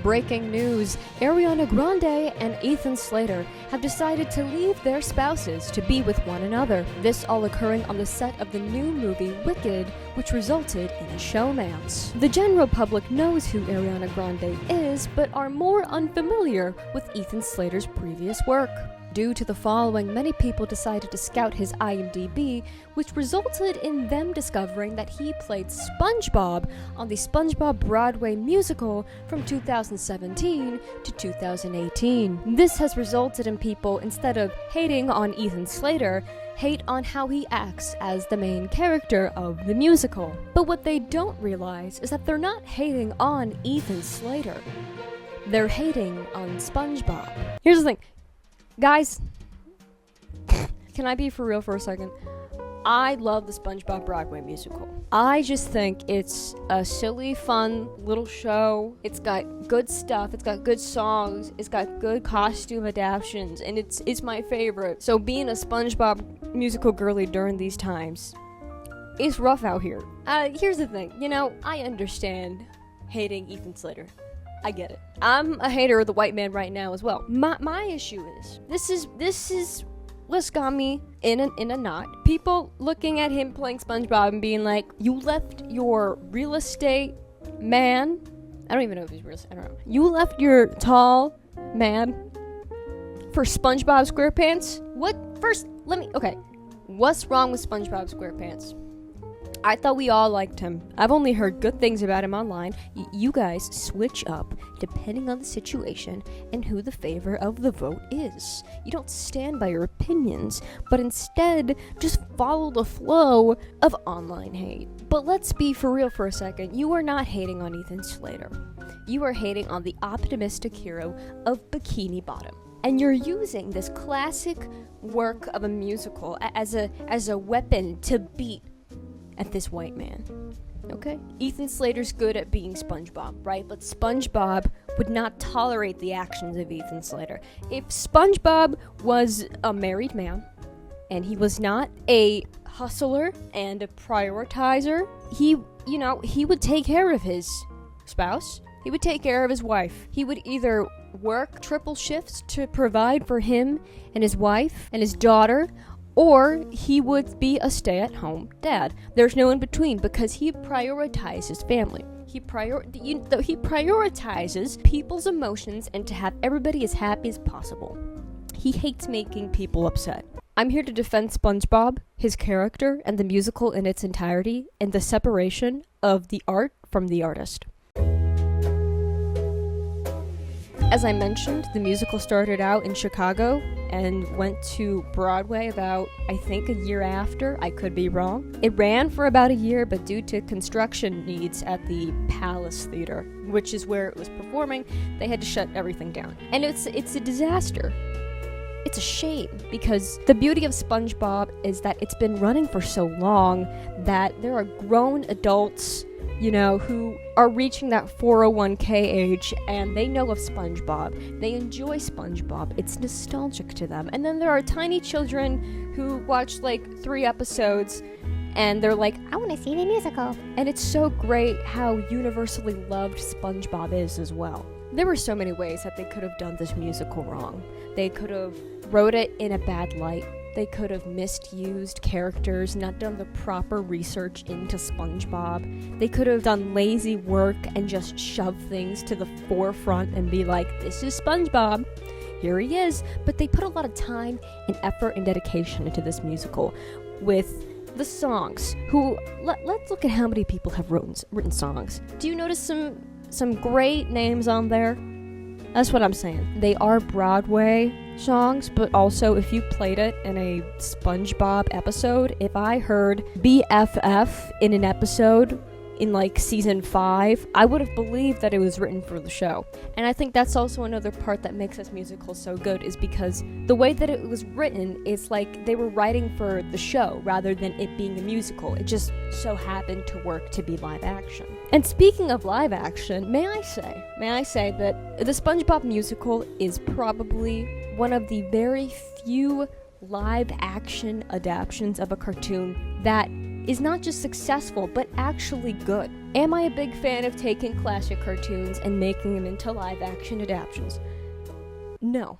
Breaking news, Ariana Grande and Ethan Slater have decided to leave their spouses to be with one another. This all occurring on the set of the new movie Wicked, which resulted in a showmance. The general public knows who Ariana Grande is, but are more unfamiliar with Ethan Slater's previous work. Due to the following, many people decided to scout his IMDb, which resulted in them discovering that he played Spongebob on the Spongebob Broadway musical from 2017 to 2018. This has resulted in people, instead of hating on Ethan Slater, hate on how he acts as the main character of the musical. But what they don't realize is that they're not hating on Ethan Slater. They're hating on Spongebob. Here's the thing. Guys, can I be for real for a second? I love the SpongeBob Broadway musical. I just think it's a silly, fun little show. It's got good stuff, it's got good songs, it's got good costume adaptations, and it's my favorite. So being a SpongeBob musical girly during these times, it's rough out here. Here's the thing, I understand hating Ethan Slater. I get it. I'm a hater of the white man right now as well. My issue is this is what's got me in a knot. People looking at him playing SpongeBob and being like, you left your real estate man. I don't even know if he's real estate. I don't know. You left your tall man for SpongeBob SquarePants? What? First, okay. What's wrong with SpongeBob SquarePants? I thought we all liked him. I've only heard good things about him online. You guys switch up depending on the situation and who the favor of the vote is. You don't stand by your opinions, but instead just follow the flow of online hate. But let's be for real for a second. You are not hating on Ethan Slater. You are hating on the optimistic hero of Bikini Bottom. And you're using this classic work of a musical as a weapon to beat at this white man. Okay? Ethan Slater's good at being SpongeBob, right? But SpongeBob would not tolerate the actions of Ethan Slater. If SpongeBob was a married man, and he was not a hustler and a prioritizer, he would take care of his spouse. He would take care of his wife. He would either work triple shifts to provide for him and his wife and his daughter, or he would be a stay-at-home dad. There's no in between because he prioritizes family. He prioritizes people's emotions and to have everybody as happy as possible. He hates making people upset. I'm here to defend SpongeBob, his character, and the musical in its entirety, and the separation of the art from the artist. As I mentioned, the musical started out in Chicago and went to Broadway about, I think, a year after. I could be wrong. It ran for about a year, but due to construction needs at the Palace Theater, which is where it was performing, they had to shut everything down. And it's a disaster. It's a shame, because the beauty of SpongeBob is that it's been running for so long that there are grown adults who are reaching that 401k age, and they know of SpongeBob. They enjoy SpongeBob. It's nostalgic to them. And then there are tiny children who watch 3 episodes, and they're like, I want to see the musical. And it's so great how universally loved SpongeBob is as well. There were so many ways that they could have done this musical wrong. They could have wrote it in a bad light. They could have misused characters, not done the proper research into SpongeBob. They could have done lazy work and just shoved things to the forefront and be like, this is SpongeBob, here he is. But they put a lot of time and effort and dedication into this musical with the songs. Let's look at how many people have written songs. Do you notice some great names on there? That's what I'm saying. They are Broadway songs, but also if you played it in a SpongeBob episode, if I heard BFF in an episode in season 5, I would have believed that it was written for the show. And I think that's also another part that makes this musical so good, is because the way that it was written is like they were writing for the show rather than it being a musical. It just so happened to work to be live action. And speaking of live action, may I say that the SpongeBob musical is probably one of the very few live action adaptations of a cartoon that is not just successful, but actually good. Am I a big fan of taking classic cartoons and making them into live-action adaptations? No.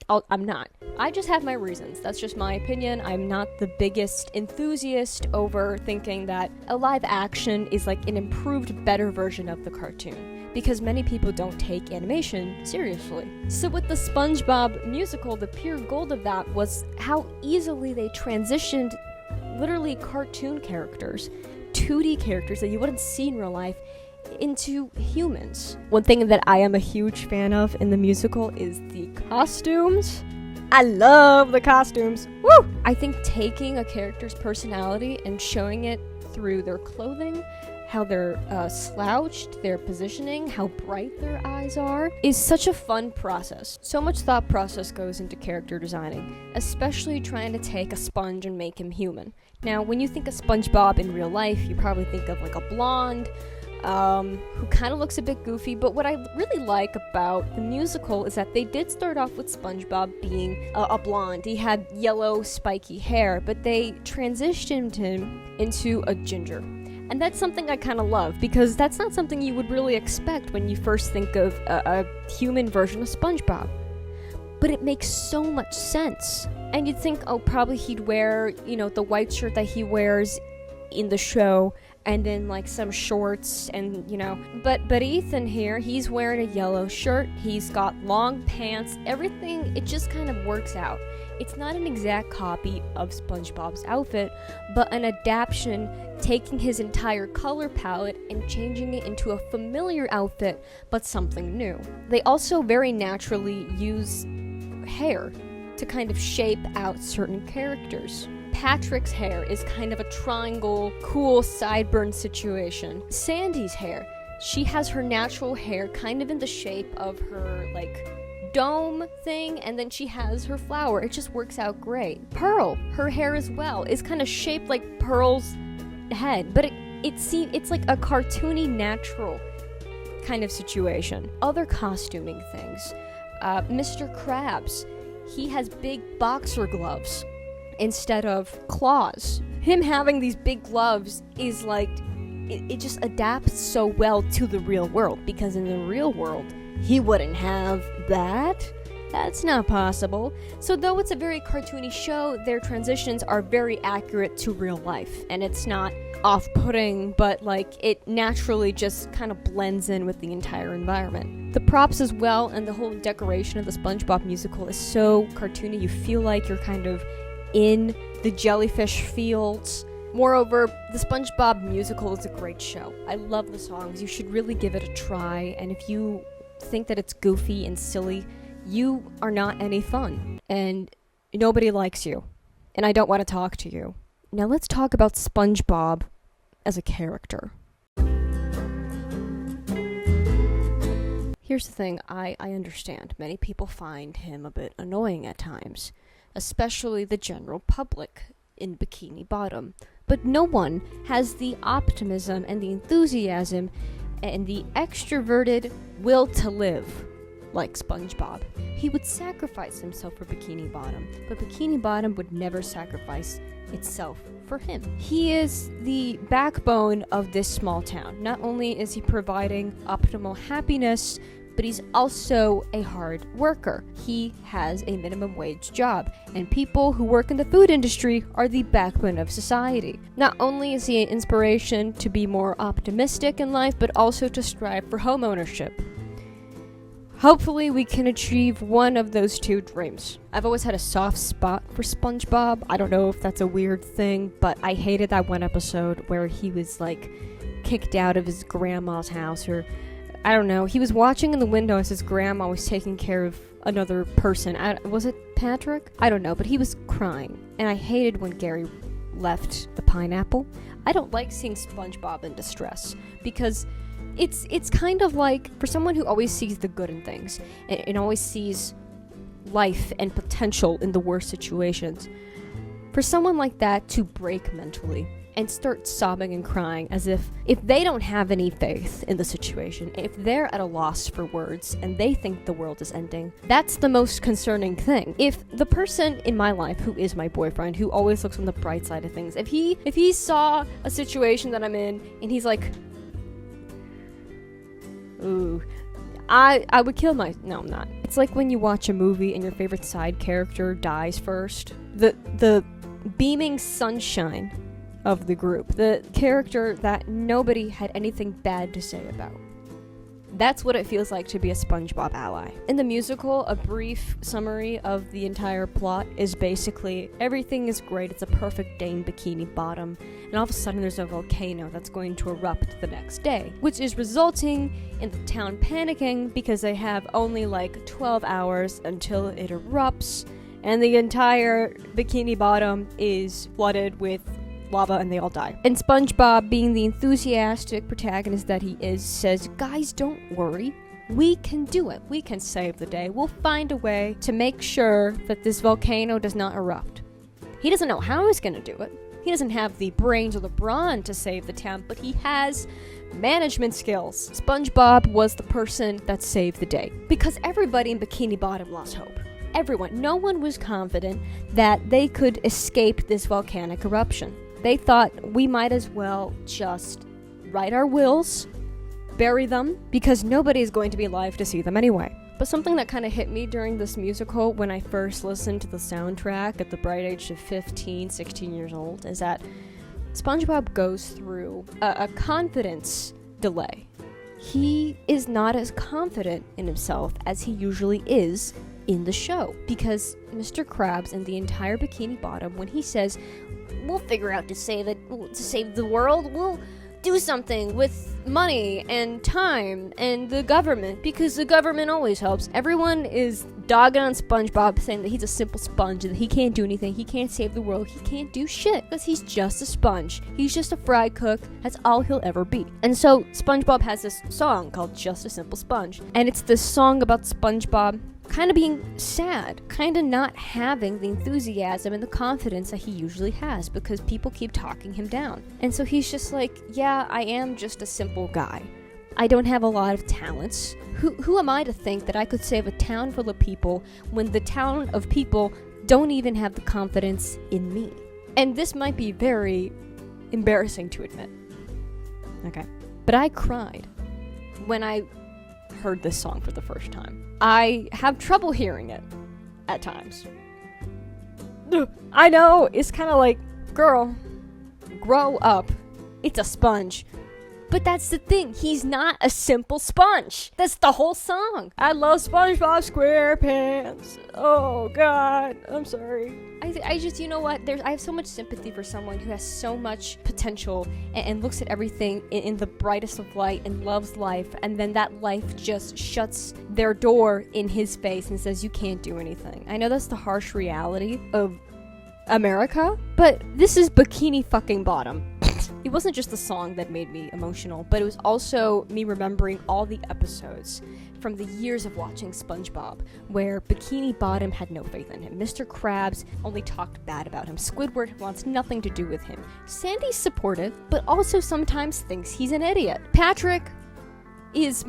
I'm not. I just have my reasons. That's just my opinion. I'm not the biggest enthusiast over thinking that a live action is like an improved, better version of the cartoon, because many people don't take animation seriously. So with the Spongebob musical, the pure gold of that was how easily they transitioned literally cartoon characters, 2D characters that you wouldn't see in real life, into humans. One thing that I am a huge fan of in the musical is the costumes. I love the costumes. Woo! I think taking a character's personality and showing it through their clothing, how they're slouched, their positioning, how bright their eyes are, is such a fun process. So much thought process goes into character designing, especially trying to take a sponge and make him human. Now, when you think of SpongeBob in real life, you probably think of like a blonde, who kind of looks a bit goofy, but what I really like about the musical is that they did start off with SpongeBob being a blonde. He had yellow, spiky hair, but they transitioned him into a ginger. And that's something I kind of love, because that's not something you would really expect when you first think of a human version of SpongeBob. But it makes so much sense. And you'd think, oh, probably he'd wear, the white shirt that he wears in the show, and then like some shorts, and but Ethan here, he's wearing a yellow shirt, he's got long pants, everything, it just kind of works out. It's not an exact copy of SpongeBob's outfit, but an adaptation, taking his entire color palette and changing it into a familiar outfit, but something new. They also very naturally use hair to kind of shape out certain characters. Patrick's hair is kind of a triangle, cool sideburn situation. Sandy's hair, she has her natural hair kind of in the shape of her, like, dome thing, and then she has her flower. It just works out great. Pearl, her hair as well, is kind of shaped like Pearl's head, but it's like a cartoony, natural kind of situation. Other costuming things. Mr. Krabs, he has big boxer gloves instead of claws. Him having these big gloves is like, it just adapts so well to the real world, because in the real world, he wouldn't have that. That's not possible. So though it's a very cartoony show, their transitions are very accurate to real life, and it's not off-putting, but like it naturally just kind of blends in with the entire environment. The props as well, and the whole decoration of the SpongeBob musical is so cartoony, you feel like you're kind of in the jellyfish fields. Moreover, the SpongeBob musical is a great show. I love the songs. You should really give it a try, and if you think that it's goofy and silly, you are not any fun, and nobody likes you, and I don't want to talk to you. Now let's talk about SpongeBob as a character. Here's the thing, I understand. Many people find him a bit annoying at times, especially the general public in Bikini Bottom. But no one has the optimism and the enthusiasm and the extroverted will to live like SpongeBob. He would sacrifice himself for Bikini Bottom, but Bikini Bottom would never sacrifice itself for him. He is the backbone of this small town. Not only is he providing optimal happiness, but he's also a hard worker. He has a minimum wage job, and people who work in the food industry are the backbone of society. Not only is he an inspiration to be more optimistic in life, but also to strive for home ownership. Hopefully we can achieve one of those two dreams. I've always had a soft spot for SpongeBob. I don't know if that's a weird thing, but I hated that one episode where he was like kicked out of his grandma's house, or I don't know. He was watching in the window as his grandma was taking care of another person. Was it Patrick? I don't know, but he was crying. And I hated when Gary left the pineapple. I don't like seeing SpongeBob in distress, because it's kind of like, for someone who always sees the good in things and always sees life and potential in the worst situations, for someone like that to break mentally and start sobbing and crying as if they don't have any faith in the situation, if they're at a loss for words and they think the world is ending, that's the most concerning thing. If the person in my life who is my boyfriend, who always looks on the bright side of things, if he saw a situation that I'm in and he's like, ooh, I would kill no, I'm not. It's like when you watch a movie and your favorite side character dies first. The beaming sunshine of the group. The character that nobody had anything bad to say about. That's what it feels like to be a SpongeBob ally. In the musical, a brief summary of the entire plot is basically everything is great, it's a perfect day in Bikini Bottom, and all of a sudden there's a volcano that's going to erupt the next day, which is resulting in the town panicking because they have only like 12 hours until it erupts, and the entire Bikini Bottom is flooded with lava and they all die. And SpongeBob, being the enthusiastic protagonist that he is, says, guys, don't worry. We can do it. We can save the day. We'll find a way to make sure that this volcano does not erupt. He doesn't know how he's gonna do it. He doesn't have the brains or the brawn to save the town, but he has management skills. SpongeBob was the person that saved the day. Because everybody in Bikini Bottom lost hope. Everyone. No one was confident that they could escape this volcanic eruption. They thought we might as well just write our wills, bury them, because nobody is going to be alive to see them anyway. But something that kind of hit me during this musical when I first listened to the soundtrack at the bright age of 15, 16 years old is that SpongeBob goes through a confidence delay. He is not as confident in himself as he usually is in the show, because Mr. Krabs and the entire Bikini Bottom, when he says, we'll figure out to save the world, we'll do something with money and time and the government, because the government always helps. Everyone is dogging on SpongeBob, saying that he's a simple sponge, that he can't do anything, he can't save the world, he can't do shit, because he's just a sponge. He's just a fry cook, that's all he'll ever be. And so SpongeBob has this song called Just a Simple Sponge, and it's this song about SpongeBob kind of being sad, kind of not having the enthusiasm and the confidence that he usually has because people keep talking him down. And so he's just like, yeah, I am just a simple guy. I don't have a lot of talents. Who am I to think that I could save a town full of people when the town of people don't even have the confidence in me? And this might be very embarrassing to admit. Okay. But I cried when I heard this song for the first time. I have trouble hearing it at times. I know, it's kind of like, girl, grow up. It's a sponge. But that's the thing, he's not a simple sponge. That's the whole song. I love SpongeBob SquarePants. Oh god, I'm sorry. I just, you know what, I have so much sympathy for someone who has so much potential and looks at everything in the brightest of light and loves life, and then that life just shuts their door in his face and says, you can't do anything. I know that's the harsh reality of America, but this is Bikini fucking Bottom. It wasn't just the song that made me emotional, but it was also me remembering all the episodes from the years of watching SpongeBob, where Bikini Bottom had no faith in him. Mr. Krabs only talked bad about him. Squidward wants nothing to do with him. Sandy's supportive, but also sometimes thinks he's an idiot. Patrick is...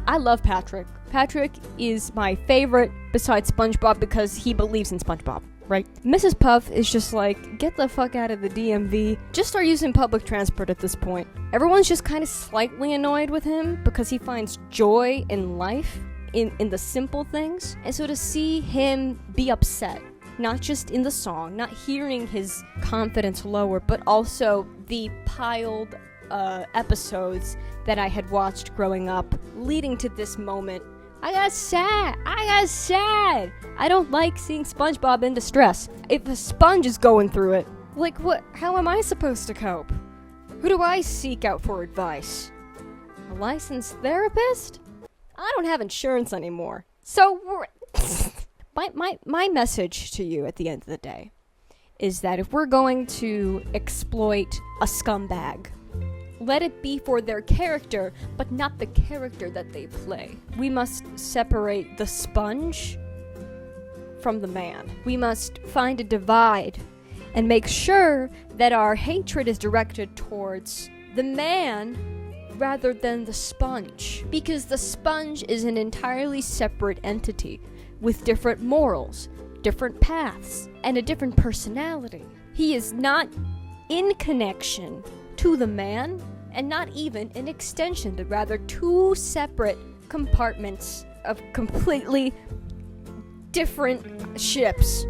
I love Patrick. Patrick is my favorite besides SpongeBob because he believes in SpongeBob. Right? Mrs. Puff is just like, get the fuck out of the DMV. Just start using public transport at this point. Everyone's just kind of slightly annoyed with him because he finds joy in life, in the simple things. And so to see him be upset, not just in the song, not hearing his confidence lower, but also the piled episodes that I had watched growing up leading to this moment, I got sad. I don't like seeing SpongeBob in distress. If a sponge is going through it, like what? How am I supposed to cope? Who do I seek out for advice? A licensed therapist? I don't have insurance anymore. So, my message to you at the end of the day is that if we're going to exploit a scumbag, let it be for their character, but not the character that they play. We must separate the sponge from the man. We must find a divide and make sure that our hatred is directed towards the man rather than the sponge. Because the sponge is an entirely separate entity with different morals, different paths, and a different personality. He is not in connection to the man, and not even an extension, but rather two separate compartments of completely different ships.